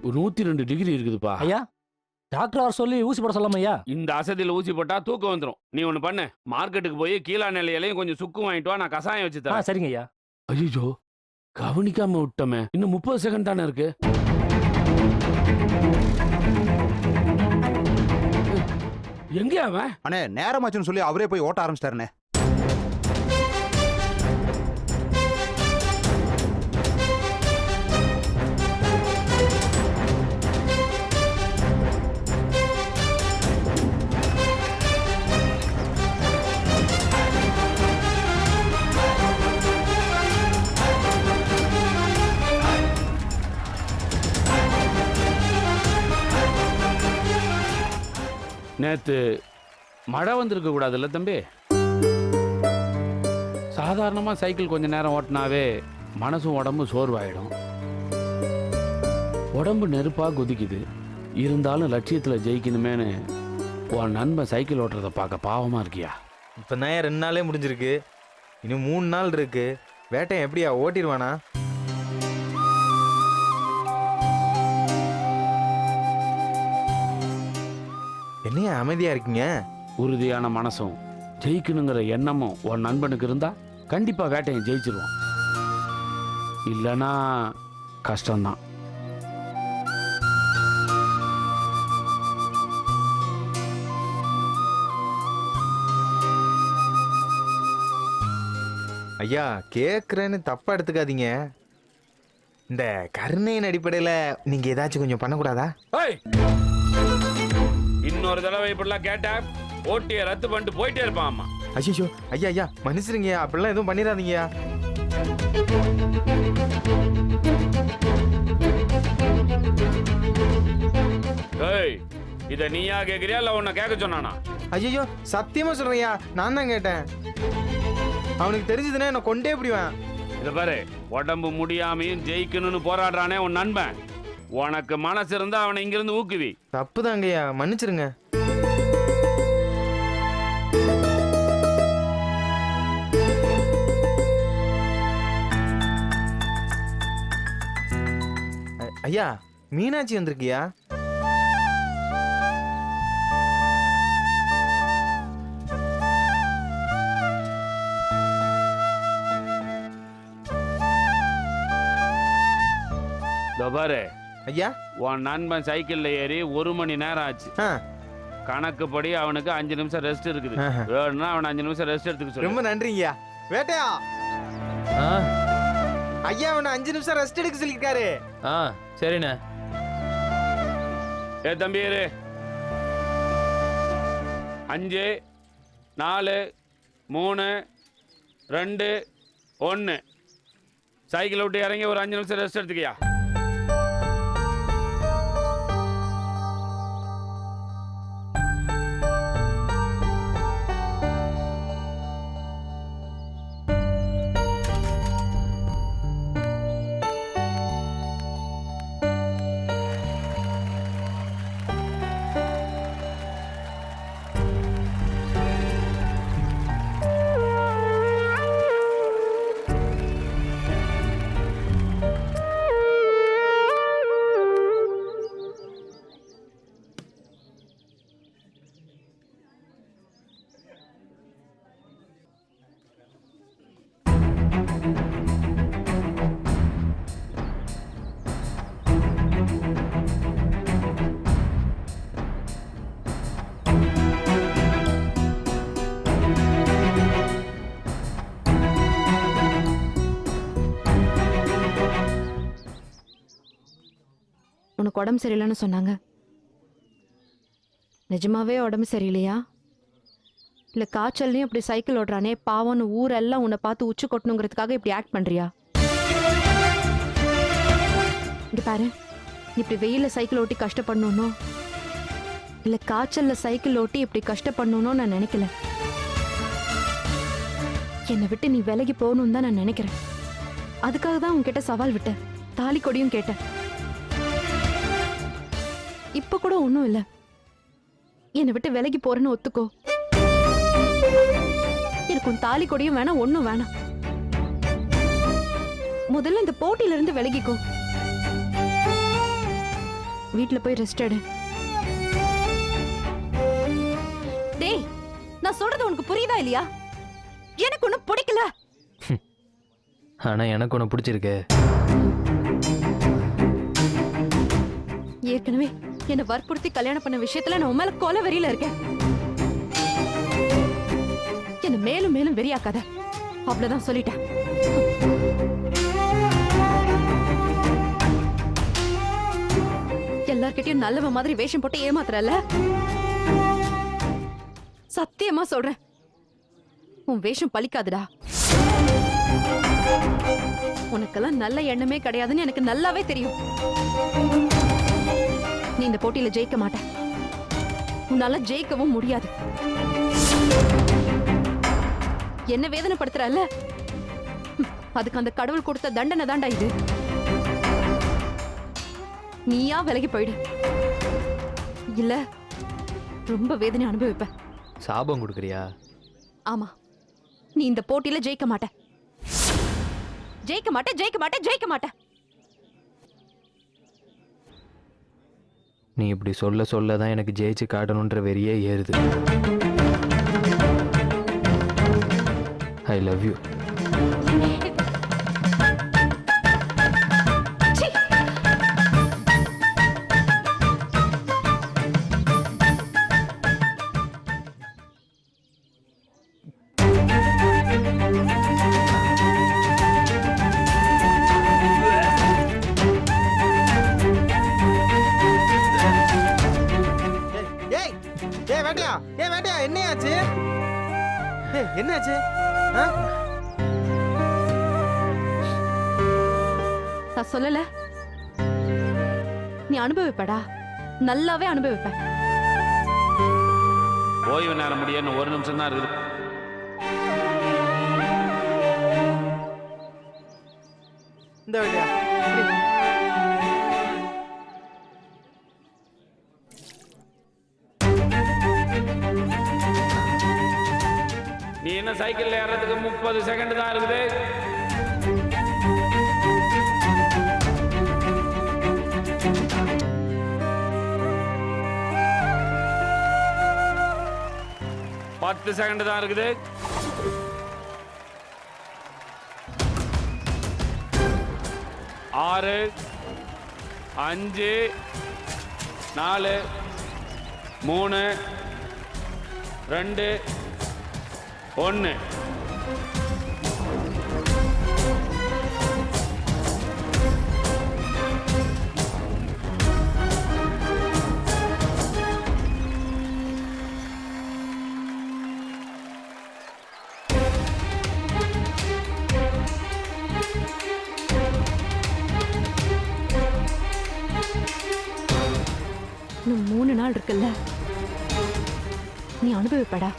102 degree இருக்குதுப்பா. ஐயா doctor வர சொல்லி ஊசி போட சொல்லாம ஐயா. இந்த அசதியில் ஊசி போட்டா தூக்கம் வந்துடும். நீ ஒன்று பண்ணு, மார்க்கெட்டுக்கு போய் கீழா நிலையிலையும் கொஞ்சம் சுக்கு வாங்கிட்டு வா, நான் கசாயம் வச்சு தரேன். சரிங்க ஐயா. ஐயோ, கவனிக்காம விட்டோமே. இன்னும் 30 செகண்ட் தானே இருக்கு. எங்க அவன்? அண்ணே நேரமாச்சுன்னு சொல்லி அவரே போய் ஓட்ட ஆரம்பிச்சிட்டாருண்ணே. நேத்து மழை வந்திருக்க கூடாதுல்ல தம்பி? சாதாரணமா சைக்கிள் கொஞ்ச நேரம் ஓட்டினாவே மனசும் உடம்பும் சோர்வாயிடும். உடம்பு நெருப்பா குதிக்குது. இருந்தாலும் லட்சியத்தில் ஜெயிக்கணுமேனு உன் நண்பன் சைக்கிள் ஓட்டுறதை பார்க்க பாவமா இருக்கியா? இப்போ தான் 2 நாளே முடிஞ்சிருக்கு. இன்னும் 3 நாள் இருக்கு. வேட்டையன் எப்படியா ஓட்டிடுவானா? என்னையா அமைதியா இருக்கீங்க? உறுதியான மனசும் ஜெயிக்கணுங்கிற எண்ணமும் உன் நண்பனுக்கு இருந்தா கண்டிப்பா வேட்டையை ஜெயிச்சிருவான். இல்லைன்னா கஷ்டம்தான். ஐயா கேட்குறேன்னு தப்பா எடுத்துக்காதீங்க. இந்த கருணையின் அடிப்படையில் நீங்க ஏதாச்சும் கொஞ்சம் பண்ணக்கூடாதா? இன்னொரு தடவை இப்படிலாம் கேட்ட ஓட்டியை ரத்து பண்ணிட்டு போயிட்டே இருப்பான். அம்மா ஐயோ ஐயா ஐயா மன்னிச்சிருங்கய்யா, அப்படிலாம் எதுவும் பண்ணிடாதீங்கய்யா. ஏய், இத நீயா கேக்குறியா இல்ல உன்னை கேட்க சொன்னானா? ஐயோ சத்தியமா சொல்றேன்யா, நான் தான் கேட்டேன். அவனுக்கு தெரிஞ்சதுன்னா என்ன கொண்டே பிடிவேன். இத பாரு, உடம்பு முடியாமையும் ஜெயிக்கணும்னு போராடுறானே உன் நண்பன். உனக்கு மனசு இருந்தா அவனை இங்கிருந்து ஊக்குவி. தப்பு தாங்கய்யா, மன்னிச்சிருங்க. ஐயா மீனாட்சி வந்திருக்கியா? பாரு ஐயா, உன் நண்பன் சைக்கிள்ல ஏறி 1 மணி நேரம் ஆச்சு. கணக்குப்படி அவனுக்கு 5 நிமிஷம் ரெஸ்ட் இருக்குது. வேணும்னா அவன் 5 நிமிஷம் ரெஸ்ட் எடுத்துக்க சொல்லு. ரொம்ப நன்றிங்கய்யா. வேட்டையா ஐயா அவனை 5 நிமிஷம் ரெஸ்ட் எடுக்க சொல்லிருக்காரு. சரிண்ணே. ஏ தம்பி, 5 4 3 2 1 சைக்கிள் விட்டு இறங்கி ஒரு 5 நிமிஷம் ரெஸ்ட் எடுத்துக்கியா. உனக்கு உடம்பு சரியில்லைன்னு சொன்னாங்க. நிஜமாவே உடம்பு சரியில்லையா? இல்லை காய்ச்சல்லையும் இப்படி சைக்கிள் ஓட்டுறானே பாவம்னு ஊரெல்லாம் உன்னை பார்த்து உச்சி கொட்டணுங்கிறதுக்காக இப்படி ஆக்ட் பண்றியா? இங்க பாரு, நீ இப்படி வெயில சைக்கிள் ஓட்டி கஷ்டப்படணும், இல்லை காய்ச்சல்ல சைக்கிள் ஓட்டி இப்படி கஷ்டப்படணும்னு நான் நினைக்கல. என்னை விட்டு நீ விலகி போகணும்னு தான் நான் நினைக்கிறேன். அதுக்காக தான் உன்கிட்ட சவால் விட்டேன், தாலி கொடியும் கேட்டேன். இப்ப கூட ஒண்ணும் இல்ல, என்னை விட்டு விலகி போறேன்னு ஒத்துக்கோ. எனக்கு உன் தாலி கொடியும் வேணாம், ஒண்ணும் வேணாம். முதல்ல இந்த போட்டியில இருந்து விலகிக்கோ. வீட்ல போய் ரெஸ்ட் எடு. டேய், நான் சொல்றது உனக்கு புரியுதா இல்லையா? எனக்கு ஒன்னும் பிடிக்கல. ஆனா எனக்கு உன்னை பிடிச்சிருக்கு. ஏற்கனவே என்ன வற்புறுத்தி கல்யாணம் பண்ண விஷயத்துல நான் உன் மேல கொலை வெறியில இருக்கேன். என்ன மேலும் மேலும் வெறியாக்காத. அவ்வளவுதான் சொல்லிட்டேன். எல்லார்கிட்டயும் நல்லவ மாதிரி வேஷம் போட்டு ஏமாத்துறல. சத்தியமா சொல்றேன், உன் வேஷம் பலிக்காதுடா. உனக்கெல்லாம் நல்ல எண்ணமே கிடையாதுன்னு எனக்கு நல்லாவே தெரியும். நீ இந்த போட்டியில ஜெயிக்க மாட்ட. உன்னால ஜெயிக்கவும் முடியாது. என்ன வேதனைப்படுத்துறல்ல, அதுக்கு அந்த கடவுள் கொடுத்த தண்டனை தாண்டா இது. நீயா விலகி போயிடு, இல்ல ரொம்ப வேதனை அனுபவிப்ப. சாபம் கொடுக்குறியா? ஆமா, நீ இந்த போட்டியில ஜெயிக்க மாட்ட. ஜெயிக்க மாட்ட, ஜெயிக்க மாட்ட, ஜெயிக்க மாட்ட. நீ இப்படி சொல்ல சொல்ல தான் எனக்கு ஜெயிச்சு காட்டணுன்ற வெறியே ஏறுது. I love you. என்னையாச்சு? என்னாச்சு? நான் சொல்லல, நீ அனுபவிப்படா, நல்லாவே அனுபவிப்ப. ஓய்வு நேரம் முடியன்னு 1 நிமிஷம் தான் இருக்குது. இந்த வேலையா? நீ என்ன சைக்கிள்ல ஏறதுக்கு 30 செகண்ட் தான் இருக்குது. பத்து செகண்ட் தான் இருக்குது. 6 5 4 3 2 1. இன்னும் 3 நாள் இருக்குல்ல, நீ அனுபவிப்படா.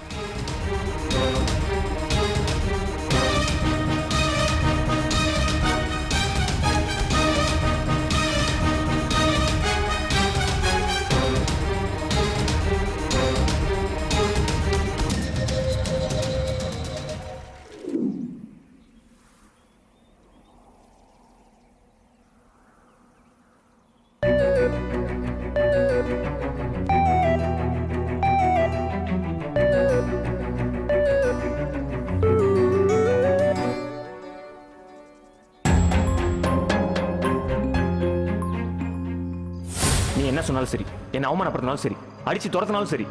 என்ன சொன்னாலும் சரி, என்ன அவமானப்படுத்தினாலும் சரி, அடிச்சு துரத்தினாலும் சரி,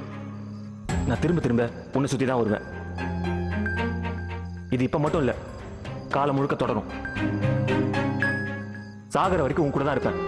நான் திரும்ப திரும்ப உன்னை சுத்தி தான் வருவேன். இது இப்ப மட்டும் இல்ல, காலம் முழுக்க தொடரும். சாகர வரைக்கும் உன் கூட தான் இருப்பேன்.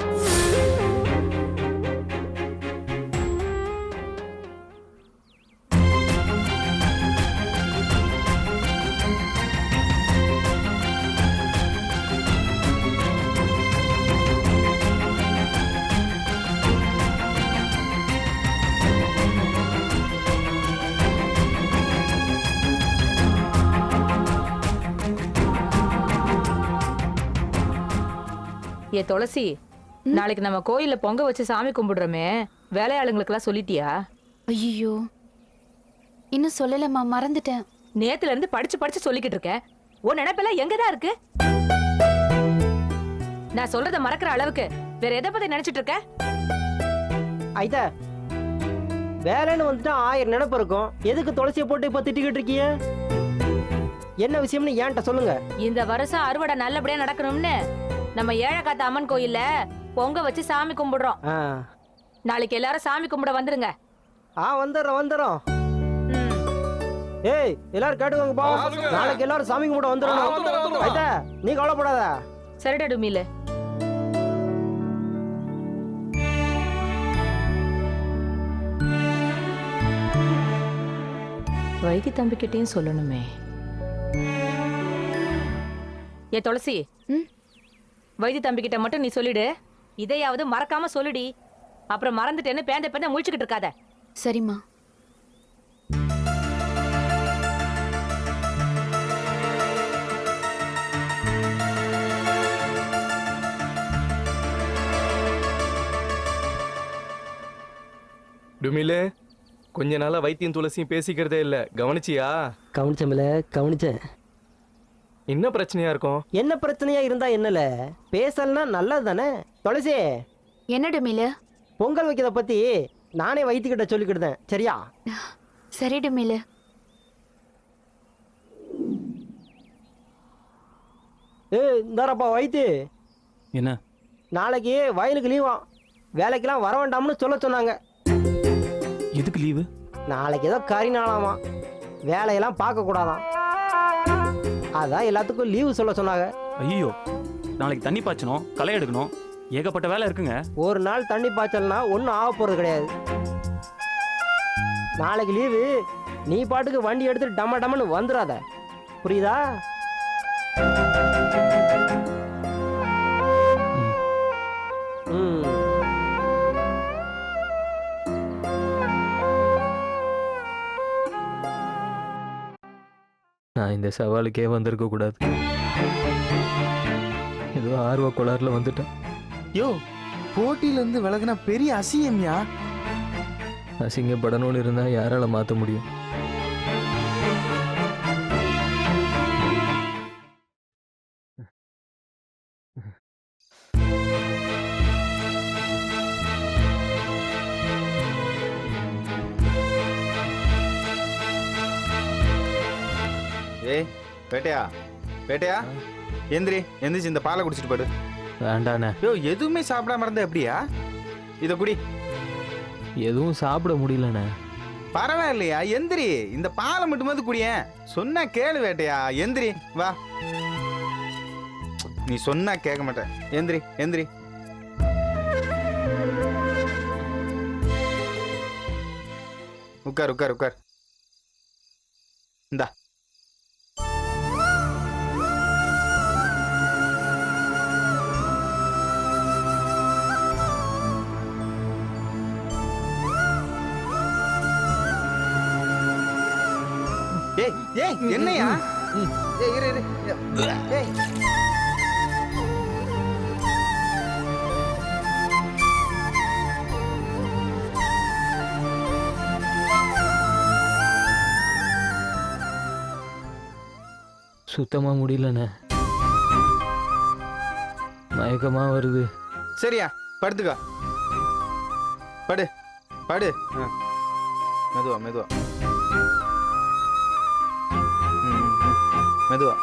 ஏ துளசி, நாளைக்கு நம்ம கோயில்ல பொங்க வச்சு சாமி கும்பிடுறோமே, வேலையாளுங்களுக்கெல்லாம் சொல்லிட்டியா? ஐயோ, இன்னும் சொல்லலம்மா, மறந்துட்டேன். நேத்துல இருந்து படிச்சு படிச்சு சொல்லிக்கிட்டு இருக்கேன். உன் நினைப்பெல்லாம் எங்கதான் இருக்கு? நான் சொல்றத மறக்கிற அளவுக்கு வேற எதை பத்தி நினைச்சிட்டு இருக்க? ஐதா வேலைன்னு வந்துட்டா 1000 நினைப்பு இருக்கும். எதுக்கு துளசியை போட்டு இப்ப திட்டிக்கிட்டு இருக்கீங்க? என்ன விஷயம்னு ஏன்ட்ட சொல்லுங்க. இந்த வருஷம் அறுவடை நல்லபடியா நடக்கணும்னு நம்ம ஏழக்காத்த அம்மன் கோயில்ல பொங்க வச்சு சாமி கும்பிடுறோம். ஆ. நாளைக்கு எல்லாரும் சாமி கும்பிட வந்துருங்க. வந்துடுறோம். ஏய் எல்லாரும் கேட்டுக்கோங்கப்பா. நாளைக்கு எல்லாரும் சாமி கும்பிட வந்துடணும். ஐதா நீ கவலைப்படாத. சரிடா டுமில. வைத்தி தம்பிக்கிட்டையும் சொல்லணுமே. ஏ துளசி, வைத்தி தம்பிக்கிட்ட மட்டும் நீ சொல்லிடு. இதையாவது மறக்காம சொல்லுடி. அப்புறம் மறந்துட்டேன்னு பேந்த முழிச்சுக்கிட்டு இருக்காத. சரிம்மா. டுமிலே, கொஞ்ச நாளா வைத்தியம் துளசியும் பேசிக்கிறதே இல்ல, கவனிச்சியா? கவனிச்சேன். என்ன பிரச்சனையா இருக்கும்? என்ன பிரச்சனையா இருந்தா என்னல, பேசலன்னா நல்லது தானே. துளசி, என்ன டுமில? பொங்கல் வைக்கிறத பத்தி நானே வைத்திக்கிட்ட சொல்லிக்கிட்டேன். சரியா? சரி டுமில. இந்தாரப்பா வைத்தி. என்ன? நாளைக்கு வயலுக்கு லீவாம். வேலைக்கெல்லாம் வர வேண்டாம்னு சொல்ல சொன்னாங்க. எதுக்கு லீவு? நாளைக்கு ஏதோ கறி நாளாமா, வேலையெல்லாம் பார்க்க கூடாதாம். அதான் எல்லாத்துக்கும் லீவு சொல்ல சொன்னாங்க. ஐயோ, நாளைக்கு தண்ணி பாய்ச்சணும், களை எடுக்கணும், ஏகப்பட்ட வேலை இருக்குங்க. ஒரு நாள் தண்ணி பாய்ச்சல்னா ஒன்றும் ஆக போறது கிடையாது. நாளைக்கு லீவு. நீ பாட்டுக்கு வண்டி எடுத்துட்டு டம்ம டம்மன்னு வந்துடாத. புரியுதா? நான் இந்த சவாலுக்கே வந்திருக்க கூடாது. ஏதோ ஆர்வ கோளாறுல வந்துட்டேன். யோ, போட்டியில இருந்து விலகுனா பெரிய அசிங்கம்யா. அசிங்கப்படணும்னு இருந்தா யாரால மாத்த முடியும்? ஏய் பேட்டையா, பேட்டையா எந்திரிச்சு இந்த பாலை குடிச்சிட்டு போடு. வேண்டாண்ணே. யோ, எதுவுமே சாப்பிடாம இருந்தா எப்படியா? இத குடி. எதுவும் சாப்பிட முடியலண்ணே. பரவாயில்லையா, எந்திரி. இந்த பாலை மட்டுமாவது குடியேன். சொன்னா கேளு வேட்டையா. எந்திரி வா. நீ சொன்னா கேட்க மாட்டேன். எந்திரி எந்திரி. உட்கார் உட்கார் உட்கார். இந்தா. ஏய் ஏய் என்னையா? ஏய் இரு இரு. ஏய் சுத்தமா முடியலண்ணே. மயக்கமா வருது. சரியா, படுத்துக்கா. படு படு. மெதுவா மெதுவா. மெதுவா.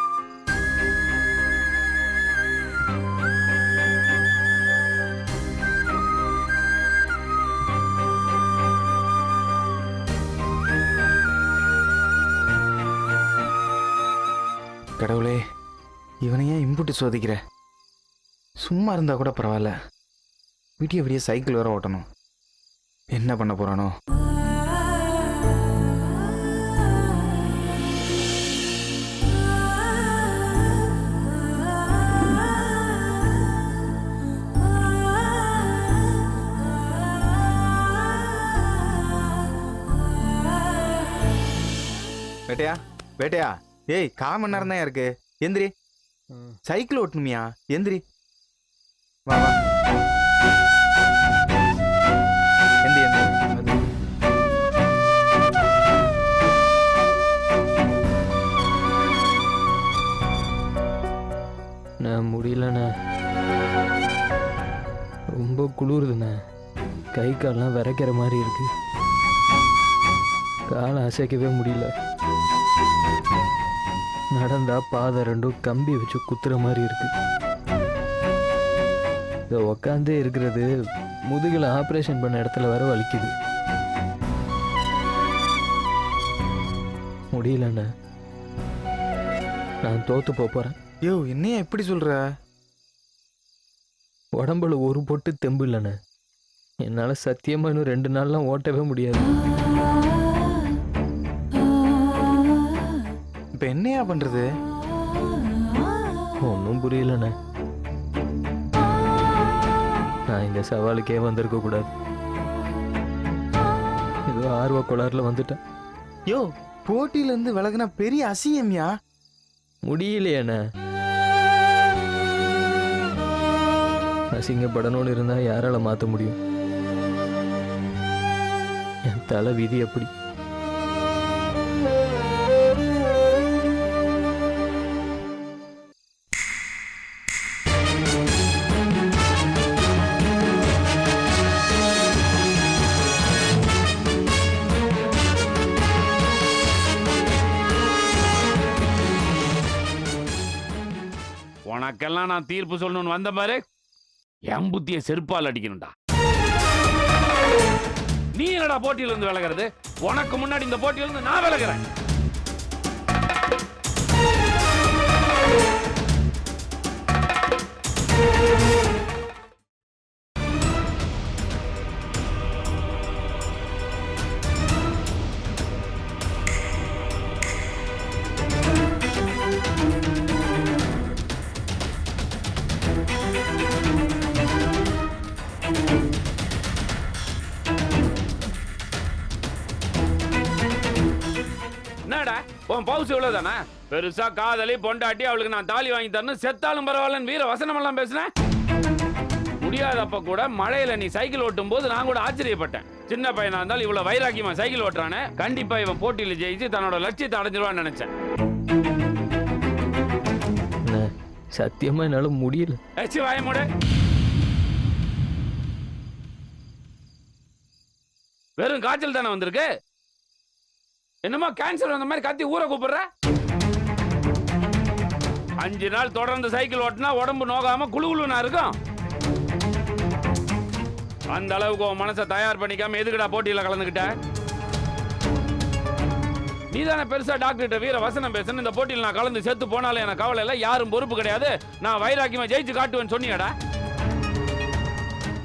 கடவுளே, இவனை ஏன் இம்புட்டு சோதிக்கிற? சும்மா இருந்தா கூட பரவாயில்ல, விடிய விடிய சைக்கிள் வேற ஓட்டணும். என்ன பண்ண போறானோ? வேட்டையா வேட்டையா, ஏய் 1/4 மணி நேரம் தான் இருக்கு. எந்திரி. சைக்கிள் ஓட்டணுமியா? எந்திரி. வா வா. எந்திரி எந்திரி. நான் முடியலண்ணே. ரொம்ப குளிருதுண்ணே. கை கால்லாம் விரைக்கிற மாதிரி இருக்கு. காலை அசைக்கவே முடியல. நடந்தா பாதை ரெண்டும் கம்பி வச்சு குத்துற மாதிரி இருக்கு. இதை உக்காந்தே இருக்கிறது முதுகில் ஆப்ரேஷன் பண்ண இடத்துல வர வலிக்குது. முடியலண்ணே, நான் தோத்து போறேன். யோ என்னையா இப்படி சொல்ற? உடம்புல ஒரு பொட்டு தெம்பு இல்லைண்ணே. என்னால் சத்தியமாக இன்னும் 2 நாள்லாம் ஓட்டவே முடியாது. இப்ப என்னையா பண்றது? ஒன்றும் புரியலண்ணே. நான் இந்த சவாலுக்கே வந்திருக்க கூடாது. ஏதோ ஆர்வ கோளாறுல வந்துட்டேன். யோ போட்டியில இருந்து விலகுனா பெரிய அசிங்கம்யா. முடியலையண்ணே. அசிங்கப்படணும்னு இருந்தா யாரால மாற்ற முடியும்? என் தலை விதி எப்படி? உனக்கெல்லாம் நான் தீர்ப்பு சொல்லணும்னு வந்த பாரு, என் புத்திய செருப்பால் அடிக்கணும்டா. நீ என்னடா போட்டியில இருந்து விலகிறது? உனக்கு முன்னாடி இந்த போட்டியில இருந்து நான் விலகிறேன். என்னடா உன் பவுசு இவ்வளவுதானா? பெருசா காதலி பொண்டாட்டி அவளுக்கு நான் தாலி வாங்கி தரணும், செத்தாலும் பரவாயில்லன்னு வீர வசனம் எல்லாம் பேசுனேன். முடியாதப்ப கூட மழையில நீ சைக்கிள் ஓட்டும் போது நான் கூட ஆச்சரியப்பட்டேன். சின்ன பையனா இருந்தாலும் இவ்வளவு வைராக்கியமா சைக்கிள் ஓட்டுறானே, கண்டிப்பா இவன் போட்டியில ஜெயிச்சு தன்னோட லட்சியத்தை அடைஞ்சிருவான்னு நினைச்சேன். அண்ணே, சத்தியமா என்னால முடியல. ஏச்சி வாய மூடு. வெறும் காய்ச்சல் தானே வந்திருக்கு? என்னமோ கேன்சர் வந்த மாதிரி கத்தி ஊரை கூப்பிடுற. 5 நாள் தொடர்ந்து சைக்கிள் ஓட்டினா உடம்பு நோகாம குளுகுளுனா இருக்கும். அந்த அளவுக்கு உன் மனசை தயார் பண்ணிக்காம எதுக்குடா போட்டியில கலந்துக்கிட்ட? நீ தானே பெருசா டாக்டர்கிட்ட வீர வசனம் பேசணும், இந்த போட்டியில் நான் கலந்து செத்து போனாலும் எனக்கு கவலை இல்லை, யாரும் பொறுப்பு கிடையாது, நான் வைராக்கியமா ஜெயிச்சு காட்டுவேன்னு சொன்னியாடா?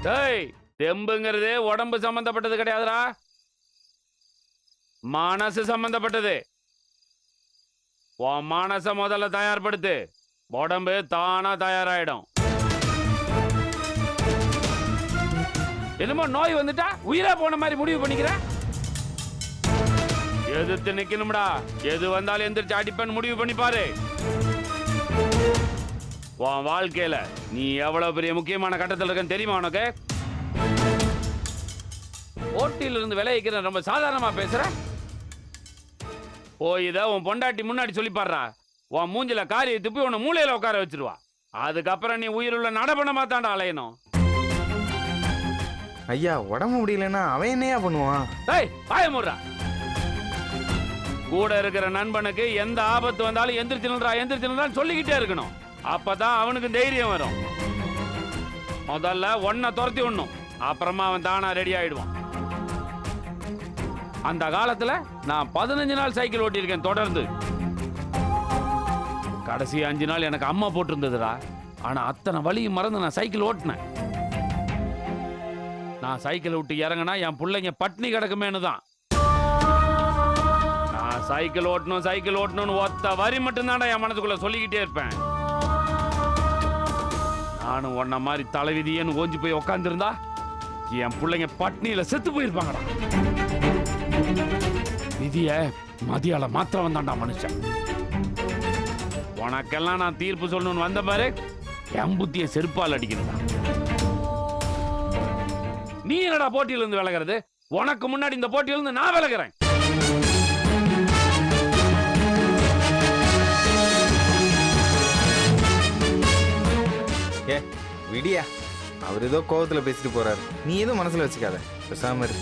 டேய், தெம்புங்கிறது உடம்பு சம்பந்தப்பட்டது கிடையாதுடா, மனசு சம்பந்தப்பட்டது. உன் மனச முதல்ல தயார்படுத்து, உடம்பு தானா தயாராயிடும். என்னமோ நோய் வந்துட்டா உயிரா போன மாதிரி முடிவு பண்ணிக்கிற. எதிர்த்து நிக்கணும்டா, எது வந்தாலும் எந்திரிச்சு அடிப்பேன்னு முடிவு பண்ணி பாரு. உன் வாழ்க்கையில நீ எவ்வளவு பெரிய முக்கியமான கட்டத்தில் இருக்கன்னு தெரியுமா உனக்கு? போட்டியில இருந்து விளைவிக்கிற ரொம்ப சாதாரணமா பேசுற. ஓ, இத உன் பொண்டாட்டி முன்னாடி சொல்லி பாடுறா, உன் மூஞ்சில காரியை துப்பி உன்னை மூளையில உட்கார வச்சிருவா. அதுக்கப்புறம் நீ உயிருள்ள நடப்பணமா தாண்டா அலையணும். ஐயா உடம்பு முடியலன்னா அவன் என்னையா பண்ணுவான்? டேய், பாய மூடுறா. கூட இருக்கிற நண்பனுக்கு எந்த ஆபத்து வந்தாலும் எந்திரிச்சு நின்றா சொல்லிக்கிட்டே இருக்கணும். அப்பதான் அவனுக்கு தைரியம் வரும். முதல்ல ஒன்ன துரத்தி விடணும், அப்புறமா அவன் தானா ரெடி ஆயிடுவான். அந்த காலத்துல நான் 15 நாள் சைக்கிள் ஓட்டியிருக்கேன் தொடர்ந்து. கடைசி 5 நாள் எனக்கு அம்மா போட்டிருந்ததுடா. ஆனா அத்தனை வலியும் மறந்து நான் சைக்கிள் ஓட்டினேன். நான் சைக்கிள் விட்டு இறங்கினா என் பிள்ளைங்க பட்னி கிடக்குமேனு தான். நான் சைக்கிள் ஓட்டணும்னு ஒத்த வரி மட்டும்தான்டா என் மனசுக்குள்ள சொல்லிக்கிட்டே இருப்பேன். நானும் உன்ன மாதிரி தலைவிதியன்னு ஓஞ்சி போய் உக்காந்துருந்தா என் பிள்ளைங்க பட்னியில செத்து போயிருப்பாங்கடா. விதிய மதியால மாத்திரம் வந்தான்டா மனுஷன். உனக்கெல்லாம் நான் தீர்ப்பு சொல்லணும்னு வந்த பாரு, என் புத்திய செருப்பால் அடிக்கிறதா. நீ என்னடா போட்டியில இருந்து விலகிறது? உனக்கு முன்னாடி இந்த போட்டியில இருந்து நான் விலகிறேன். விடியா அவர் ஏதோ கோவத்துல பேசிட்டு போறாரு, நீ எதுவும் மனசுல வச்சுக்காத, பேசாம இரு.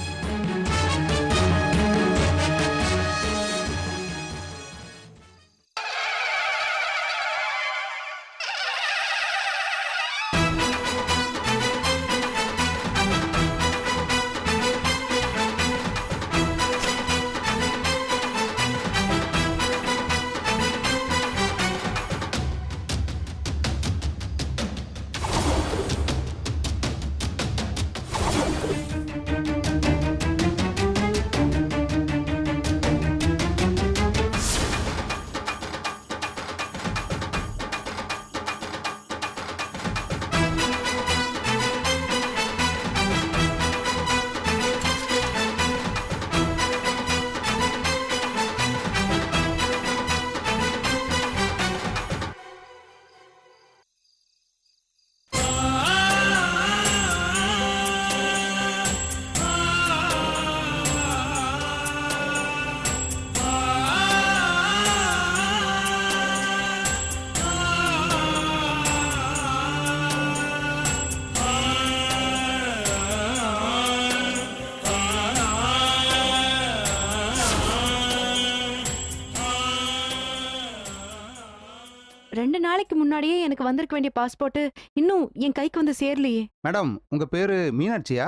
ரெண்டு நாளைக்கு முன்னாடியே எனக்கு வந்திருக்க வேண்டிய பாஸ்போர்ட் இன்னும் என் கைக்கு வந்து சேரலையே. மேடம் உங்க பேரு மீனாட்சியா?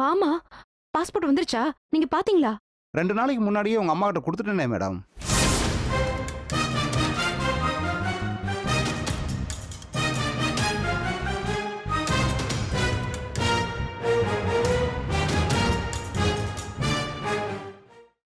ஆமா, பாஸ்போர்ட் வந்துருச்சா? நீங்க பாத்தீங்களா? 2 நாளைக்கு முன்னாடியே உங்க அம்மா கிட்ட கொடுத்துட்டேனே மேடம்.